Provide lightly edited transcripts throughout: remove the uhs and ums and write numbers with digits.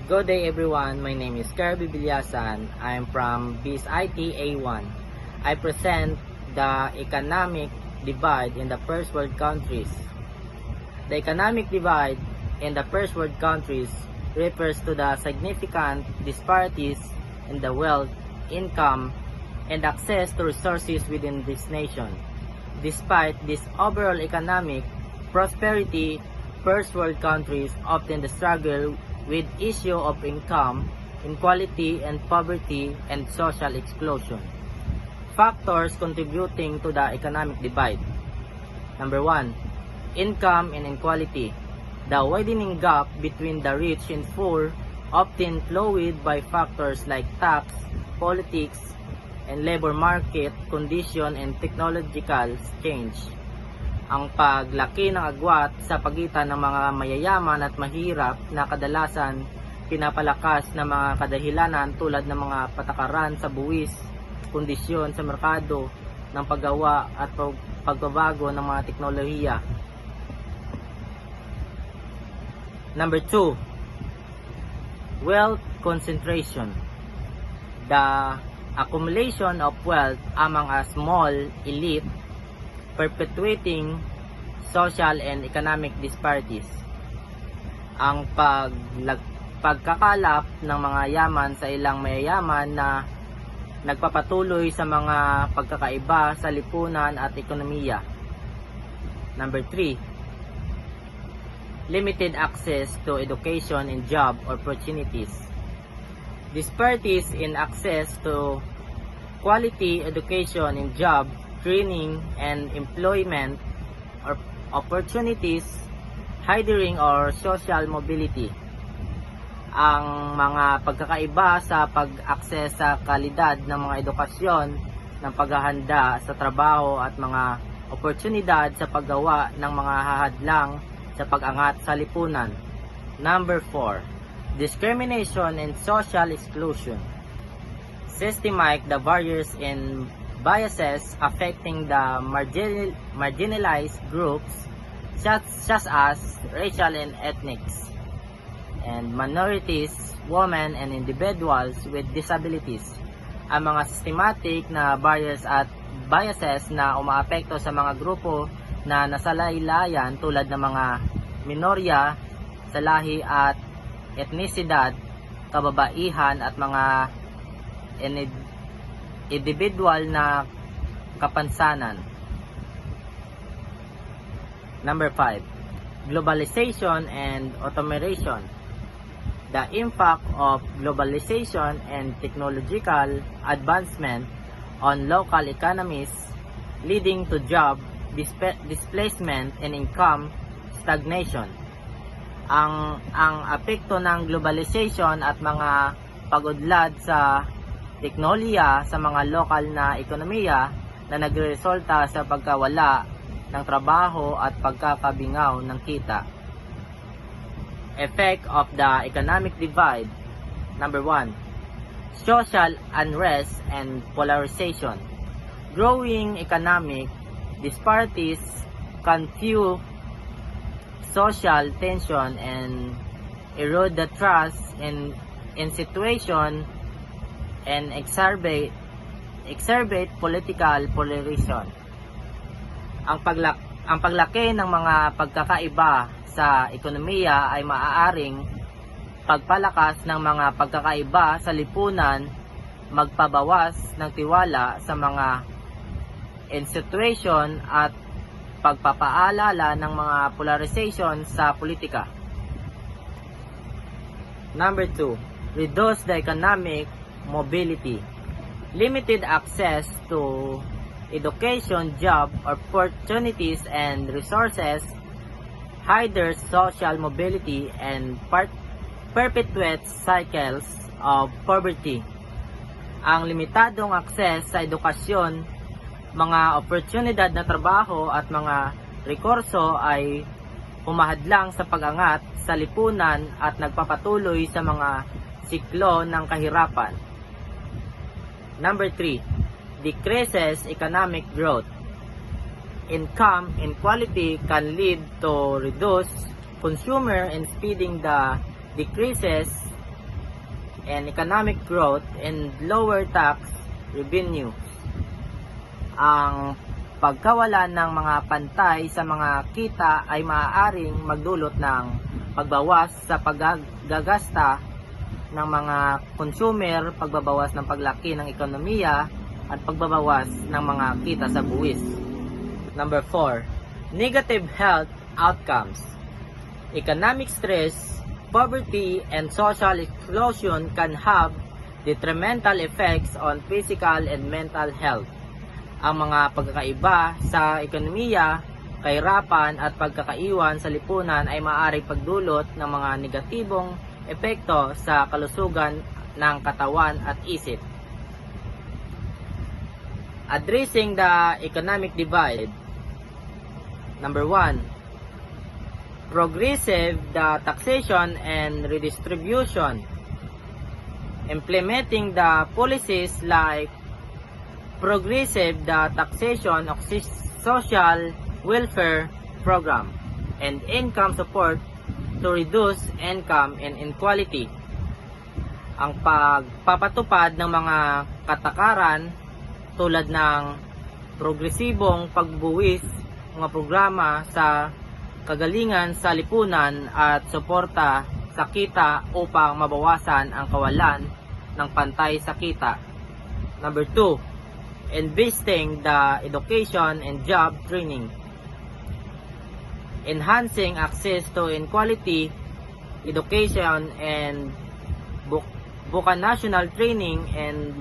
Good day everyone, my name is Kirby Bilyasan. I am from BIS-IT A1. I present the economic divide in the first world countries. The economic divide in the first world countries refers to the significant disparities in the wealth, income, and access to resources within this nation. Despite this overall economic prosperity, first world countries often struggle with issue of income inequality and poverty and social exclusion. Factors contributing to the economic divide. Number 1. Income inequality. The widening gap between the rich and poor, often fueled by factors like tax, politics, and labor market condition and technological change. Ang paglaki ng agwat sa pagitan ng mga mayayaman at mahirap na kadalasan pinapalakas ng mga kadahilanan tulad ng mga patakaran sa buwis, kondisyon sa merkado ng paggawa at pagbabago ng mga teknolohiya. Number 2. Wealth concentration. The accumulation of wealth among a small elite perpetuating social and economic disparities. Ang pagkakalap ng mga yaman sa ilang mayayaman na nagpapatuloy sa mga pagkakaiba sa lipunan at ekonomiya. Number 3. Limited access to education and job opportunities. Disparities in access to quality education and job training and employment or opportunities, hindering or social mobility. Ang mga pagkakaiba sa pag-akses sa kalidad ng mga edukasyon, ng paghahanda sa trabaho at mga oportunidad sa paggawa ng mga hahadlang sa pag-angat sa lipunan. Number 4. Discrimination and social exclusion. Systemic the barriers in biases affecting the marginalized groups such as racial and ethnic and minorities, women, and individuals with disabilities. Ang mga systematic na barriers at biases na umaapekto sa mga grupo na nasalaylayan tulad ng mga minorya sa lahi at etnisidad, kababaihan at mga individual na kapansanan. Number 5. Globalization and automation. The impact of globalization and technological advancement on local economies leading to job displacement and income stagnation. Ang apekto ng globalization at mga pag-udlad sa teknolohiya sa mga lokal na ekonomiya na nagresulta sa pagkawala ng trabaho at pagkakabingaw ng kita. Effect of the economic divide. Number 1. Social unrest and polarization. Growing economic disparities can fuel social tension and erode the trust in situation and exacerbate political polarization. Ang paglaki ng mga pagkakaiba sa ekonomiya ay maaaring pagpalakas ng mga pagkakaiba sa lipunan, magpabawas ng tiwala sa mga institution at pagpapaalala ng mga polarization sa politika. Number 2. Reduce the economic mobility. Limited access to education, job opportunities, and resources hinders social mobility and perpetuates cycles of poverty. Ang limitadong access sa edukasyon, mga oportunidad na trabaho at mga rekurso ay humahadlang sa pag-angat sa lipunan at nagpapatuloy sa mga siklo ng kahirapan. Number 3. Decreases economic growth. Income inequality can lead to reduced consumer and speeding the decreases and economic growth and lower tax revenue. Ang pagkawalan ng mga pantay sa mga kita ay maaaring magdulot ng pagbawas sa paggagasta ng mga consumer, pagbabawas ng paglaki ng ekonomiya, at pagbabawas ng mga kita sa buwis. Number 4. Negative health outcomes. Economic stress, poverty, and social exclusion can have detrimental effects on physical and mental health. Ang mga pagkakaiba sa ekonomiya, kahirapan at pagkakaiwan sa lipunan ay maaaring pagdulot ng mga negatibong epekto sa kalusugan ng katawan at isip. Addressing the economic divide. Number 1. Progressive taxation and redistribution. Implementing the policies like progressive taxation of social welfare program and income support to reduce income and inequality. Ang pagpapatupad ng mga katakaran tulad ng progresibong pagbubuwis, mga programa sa kagalingan sa lipunan at suporta sa kita upang mabawasan ang kawalan ng pantay sa kita. Number 2, investing the education and job training. Enhancing access to quality education and vocational training and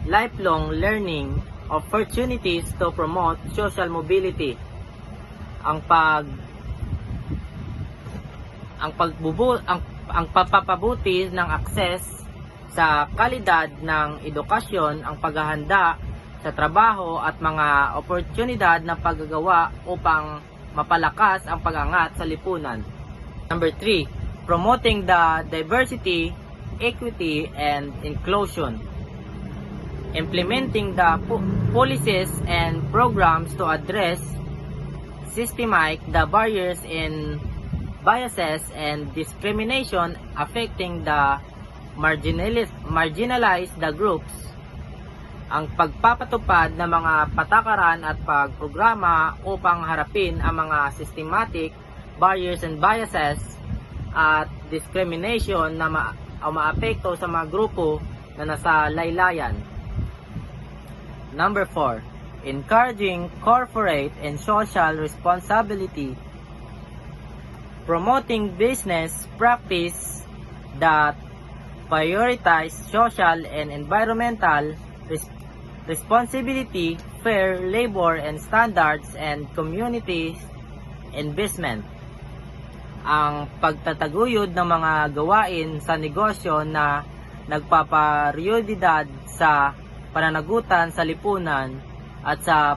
lifelong learning opportunities to promote social mobility. Ang pagpapabuti ng akses sa kalidad ng edukasyon, ang paghahanda sa trabaho at mga oportunidad na paggagawa upang mapalakas ang pag-angat sa lipunan. Number 3, promoting the diversity, equity, and inclusion. Implementing the policies and programs to address systemic the barriers in biases and discrimination affecting the marginalized the groups. Ang pagpapatupad ng mga patakaran at pagprograma upang harapin ang mga systematic barriers and biases at discrimination na maapekto sa mga grupo na nasa laylayan. Number 4, encouraging corporate and social responsibility. Promoting business practice that prioritize social and environmental responsibility, fair labor and standards, and community investment. Ang pagtataguyod ng mga gawain sa negosyo na nagpapariyodidad sa pananagutan sa lipunan at sa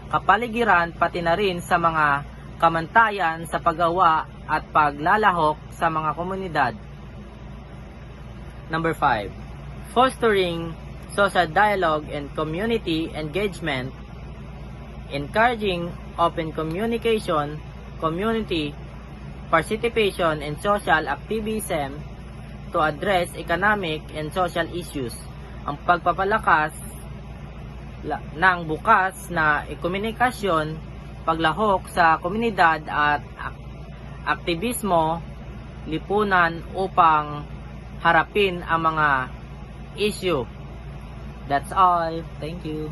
kapaligiran, pati na rin sa mga kamantayan sa paggawa at paglalahok sa mga komunidad. Number 5, fostering social dialogue and community engagement, encouraging open communication, community participation, and social activism to address economic and social issues. Ang pagpapalakas ng bukas na komunikasyon, paglahok sa komunidad at aktivismo lipunan upang harapin ang mga issue. That's all. Thank you.